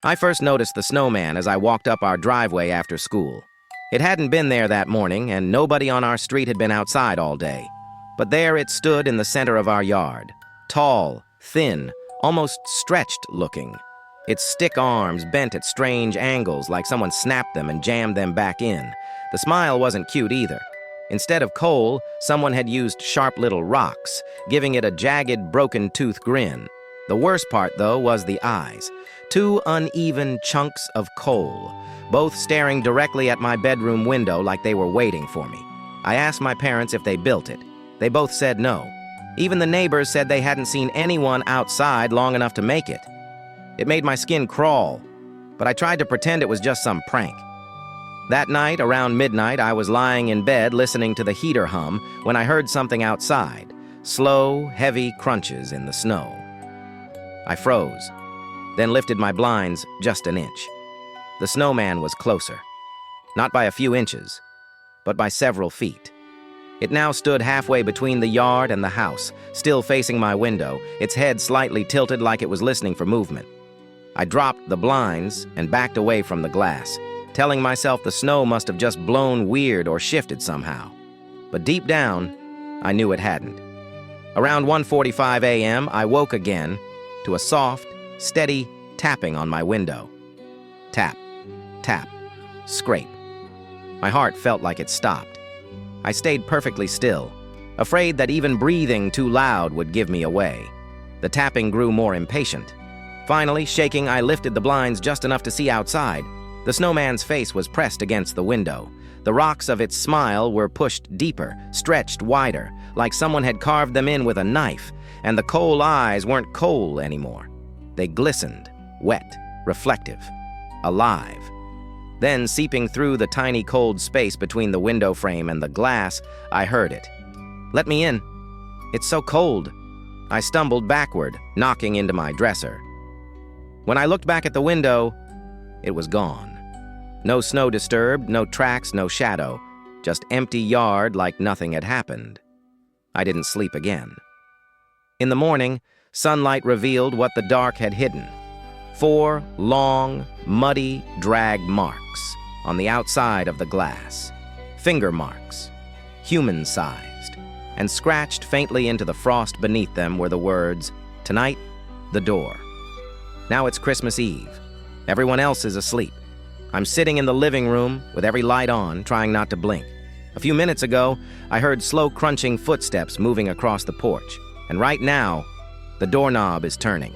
I first noticed the snowman as I walked up our driveway after school. It hadn't been there that morning, and nobody on our street had been outside all day. But there it stood in the center of our yard, tall, thin, almost stretched looking. Its stick arms bent at strange angles like someone snapped them and jammed them back in. The smile wasn't cute either. Instead of coal, someone had used sharp little rocks, giving it a jagged, broken-tooth grin. The worst part, though, was the eyes. Two uneven chunks of coal, both staring directly at my bedroom window like they were waiting for me. I asked my parents if they built it. They both said no. Even the neighbors said they hadn't seen anyone outside long enough to make it. It made my skin crawl, but I tried to pretend it was just some prank. That night, around midnight, I was lying in bed listening to the heater hum when I heard something outside, slow, heavy crunches in the snow. I froze, then lifted my blinds just an inch. The snowman was closer, not by a few inches, but by several feet. It now stood halfway between the yard and the house, still facing my window, its head slightly tilted like it was listening for movement. I dropped the blinds and backed away from the glass, telling myself the snow must have just blown weird or shifted somehow. But deep down, I knew it hadn't. Around 1:45 a.m., I woke again to a soft, steady tapping on my window. Tap, tap, scrape. My heart felt like it stopped. I stayed perfectly still, afraid that even breathing too loud would give me away. The tapping grew more impatient. Finally, shaking, I lifted the blinds just enough to see outside. The snowman's face was pressed against the window. The rocks of its smile were pushed deeper, stretched wider, like someone had carved them in with a knife, and the coal eyes weren't coal anymore. They glistened, wet, reflective, alive. Then, seeping through the tiny cold space between the window frame and the glass, I heard it. "Let me in. It's so cold." I stumbled backward, knocking into my dresser. When I looked back at the window, it was gone. No snow disturbed, no tracks, no shadow, just empty yard like nothing had happened. I didn't sleep again. In the morning, sunlight revealed what the dark had hidden. 4 long, muddy drag marks on the outside of the glass. Finger marks, human-sized, and scratched faintly into the frost beneath them were the words, "Tonight, the door." Now it's Christmas Eve. Everyone else is asleep. I'm sitting in the living room with every light on, trying not to blink. A few minutes ago, I heard slow crunching footsteps moving across the porch, and right now, the doorknob is turning.